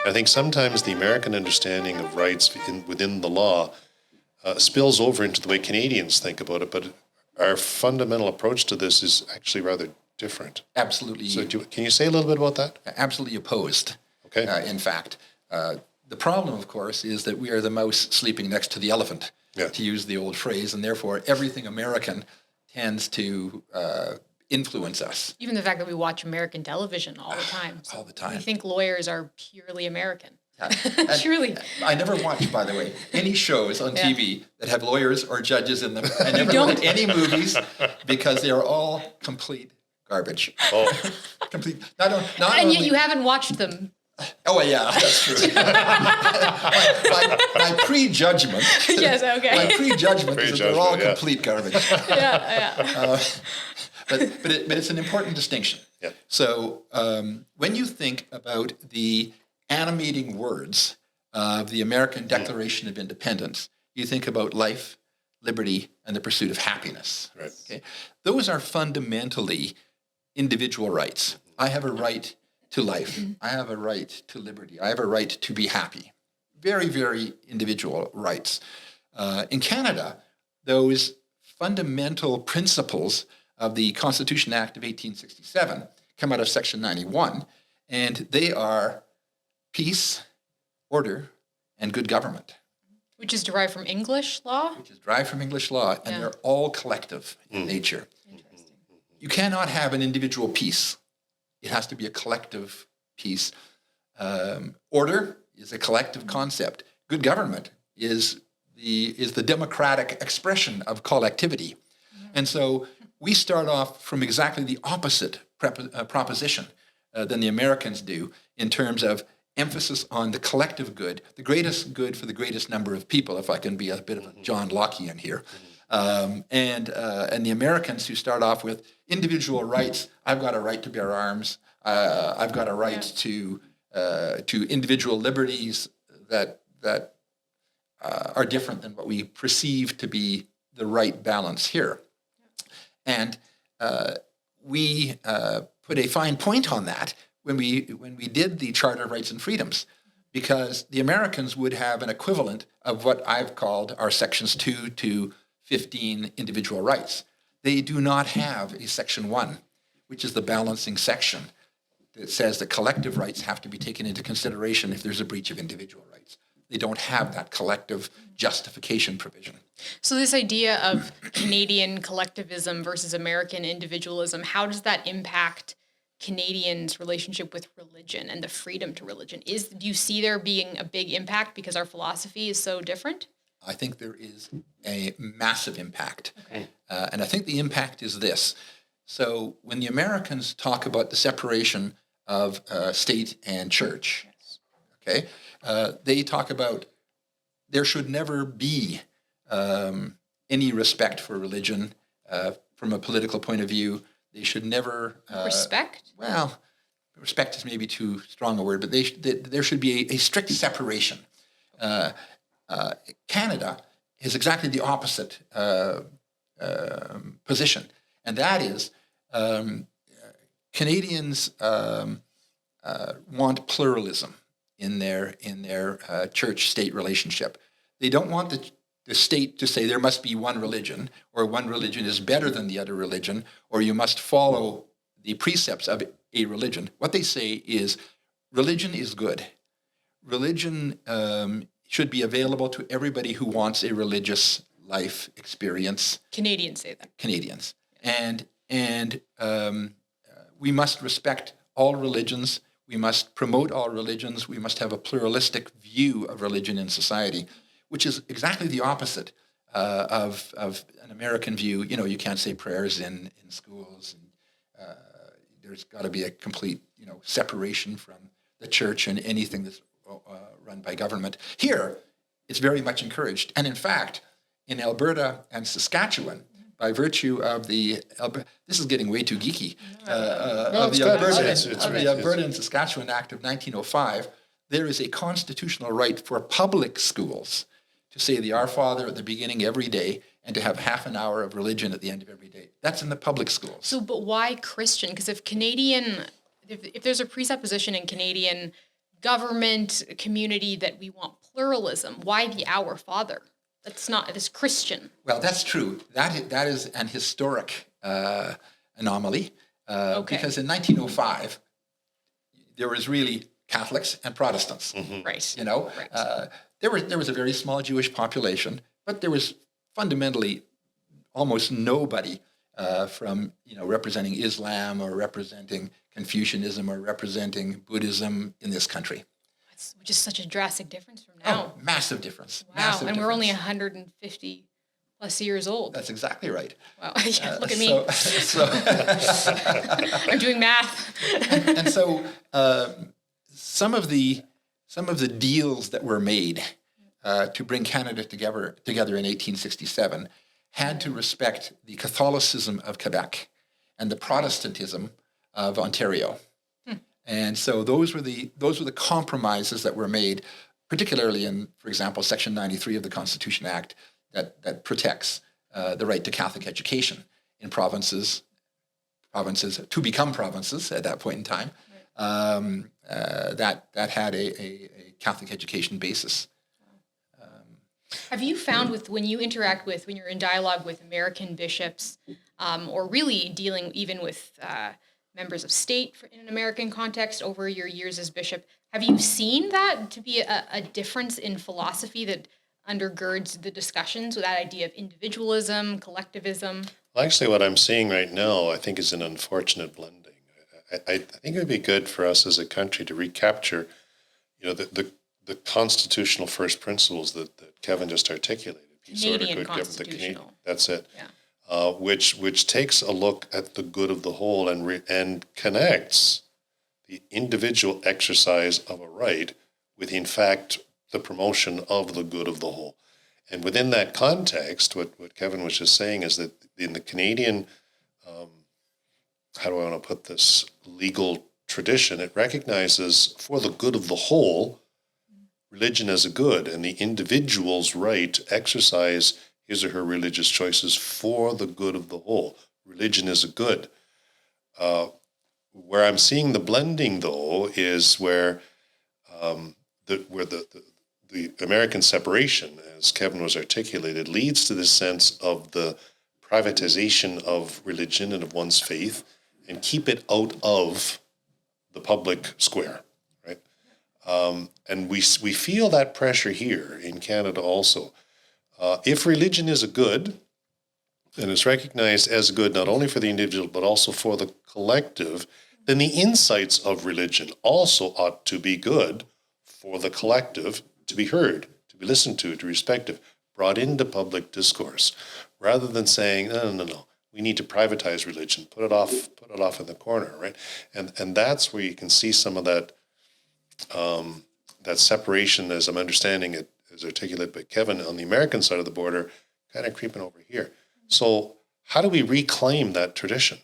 I think sometimes the American understanding of rights within the law spills over into the way Canadians think about it, but our fundamental approach to this is actually rather different. Absolutely. So can you say a little bit about that? Absolutely opposed. Okay. In fact, the problem, of course, is that we are the mouse sleeping next to the elephant, to use the old phrase, and therefore everything American tends to influence us. Even the fact that we watch American television all the time. All the time. We think lawyers are purely American. Yeah. Truly. I never watch, by the way, any shows on TV that have lawyers or judges in them. I never don't? look at any movies because they are all complete garbage. Oh, Complete. And yet you haven't watched them. Oh, yeah, that's true. my prejudgment. Yes, okay. My prejudgment is that they're all complete garbage. Yeah. But it's an important distinction. Yeah. So when you think about the animating words of the American Declaration of Independence, you think about life, liberty, and the pursuit of happiness. Right. Okay? Those are fundamentally individual rights. I have a right to life. I have a right to liberty. I have a right to be happy. Very, very individual rights. In Canada, those fundamental principles of the Constitution Act of 1867 come out of Section 91, and they are peace, order, and good government. Which is derived from English law? Which is derived from English law, and they're all collective in nature. Interesting. You cannot have an individual peace. It has to be a collective peace. Order is a collective concept. Good government is the democratic expression of collectivity. And so we start off from exactly the opposite proposition than the Americans do in terms of emphasis on the collective good, the greatest good for the greatest number of people, if I can be a bit of a John Lockean here. And the Americans who start off with individual rights, I've got a right to bear arms, I've got a right to individual liberties that are different than what we perceive to be the right balance here. And we put a fine point on that when we did the Charter of Rights and Freedoms, because the Americans would have an equivalent of what I've called our sections 2 to 15 individual rights. They do not have a section 1, which is the balancing section that says that collective rights have to be taken into consideration if there's a breach of individual rights. They don't have that collective justification provision. So this idea of Canadian collectivism versus American individualism, how does that impact Canadians' relationship with religion and the freedom to religion? Do you see there being a big impact because our philosophy is so different? I think there is a massive impact. Okay. And I think the impact is this. So when the Americans talk about the separation of state and church, okay, they talk about there should never be any respect for religion from a political point of view. They should never... Respect? Well, respect is maybe too strong a word, but there should be a strict separation. Canada is exactly the opposite position, and that is Canadians want pluralism in their church-state relationship. They don't want the state to say there must be one religion, or one religion is better than the other religion, or you must follow the precepts of a religion. What they say is religion is good. Religion should be available to everybody who wants a religious life experience. Canadians say that. Canadians. And we must respect all religions. We must promote all religions. We must have a pluralistic view of religion in society, which is exactly the opposite of an American view. You know, you can't say prayers in schools. And, there's got to be a complete, separation from the church and anything that's run by government. Here, it's very much encouraged. And in fact, in Alberta and Saskatchewan, by virtue of this is getting way too geeky, of the Alberta and Saskatchewan Act of 1905, there is a constitutional right for public schools to say the Our Father at the beginning every day and to have half an hour of religion at the end of every day. That's in the public schools. So, but why Christian? Because if there's a presupposition in Canadian government community that we want pluralism. Why the Our Father? That's not, it is Christian. Well, that's true. That is an historic anomaly because in 1905 there was really Catholics and Protestants. Right. You know, Right. there was a very small Jewish population, but there was fundamentally almost nobody from representing Islam or representing Confucianism or representing Buddhism in this country. Which is such a drastic difference from now. Oh, massive difference. Wow. Massive And we're only difference. 150 plus years old. That's exactly right. Wow. Yeah, look at me. So I'm doing math. and so some of the deals that were made to bring Canada together in 1867 had to respect the Catholicism of Quebec and the Protestantism of Ontario. And so those were the compromises that were made, particularly in, for example, Section 93 of the Constitution Act that protects the right to Catholic education in provinces to become provinces at that point in time. That had a Catholic education basis. Have you found when you're in dialogue with American bishops, or really dealing even with members of state in an American context over your years as bishop, have you seen that to be a difference in philosophy that undergirds the discussions with that idea of individualism, collectivism? Well, actually, what I'm seeing right now, I think, is an unfortunate blending. I think it would be good for us as a country to recapture, the constitutional first principles that Kevin just articulated. Canadian constitutional. That's it. Yeah. Which takes a look at the good of the whole and connects the individual exercise of a right with, in fact, the promotion of the good of the whole. And within that context, what Kevin was just saying is that in the Canadian, how do I want to put this, legal tradition, it recognizes for the good of the whole, religion as a good, and the individual's right to exercise his or her religious choices for the good of the whole. Religion is a good. Where I'm seeing the blending, though, is where the American separation, as Kevin was articulated, leads to this sense of the privatization of religion and of one's faith, and keep it out of the public square, right? And we feel that pressure here in Canada also. If religion is a good, and is recognized as a good not only for the individual but also for the collective, then the insights of religion also ought to be good for the collective to be heard, to be listened to be respected, brought into public discourse, rather than saying, no, we need to privatize religion, put it off in the corner, right? And that's where you can see some of that that separation, as I'm understanding it, as articulated by Kevin, on the American side of the border, kind of creeping over here. So how do we reclaim that tradition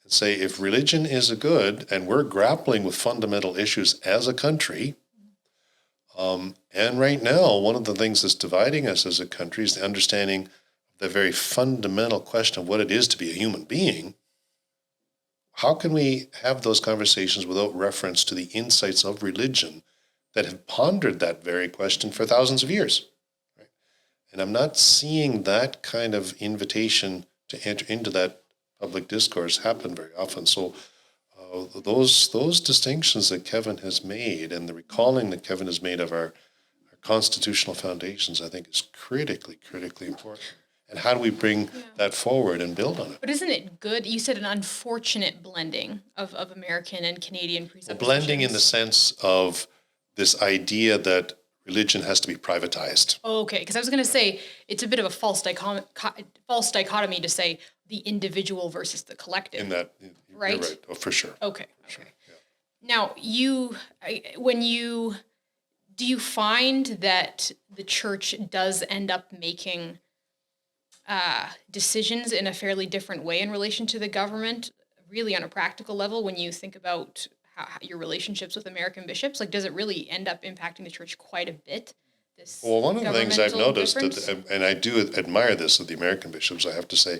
and say, if religion is a good, and we're grappling with fundamental issues as a country, and right now, one of the things that's dividing us as a country is the understanding of the very fundamental question of what it is to be a human being. How can we have those conversations without reference to the insights of religion that have pondered that very question for thousands of years? Right? And I'm not seeing that kind of invitation to enter into that public discourse happen very often. So those distinctions that Kevin has made, and the recalling that Kevin has made of our constitutional foundations, I think is critically important. And how do we bring that forward and build on it? But isn't it good? You said an unfortunate blending of American and Canadian presuppositions. Blending in the sense of this idea that religion has to be privatized. Oh, okay, because I was going to say it's a bit of a false dichotomy to say the individual versus the collective. In that, right? You're right. Oh, for sure. Okay. Sure. Yeah. Now, do you find that the church does end up making decisions in a fairly different way in relation to the government, really on a practical level, when you think about how your relationships with American bishops? Like, does it really end up impacting the church quite a bit? Well, one of the things I've noticed, difference? and I do admire this of the American bishops, I have to say,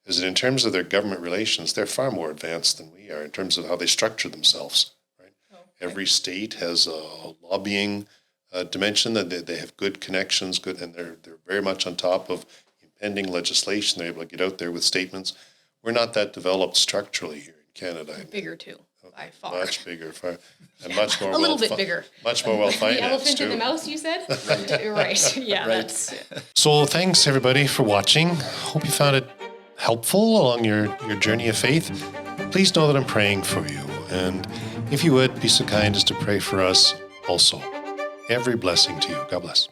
is that in terms of their government relations, they're far more advanced than we are in terms of how they structure themselves. Right? Every state has a lobbying dimension that they have good connections, and they're very much on top of impending legislation. They're able to get out there with statements. We're not that developed structurally here in Canada. Bigger too, by far. Much bigger, and much more A little bit bigger. Much more well financed. The elephant too. in the mouse, you said? Right. Yeah, Right. that's So thanks everybody for watching. Hope you found it helpful along your journey of faith. Please know that I'm praying for you. And if you would, be so kind as to pray for us also. Every blessing to you. God bless.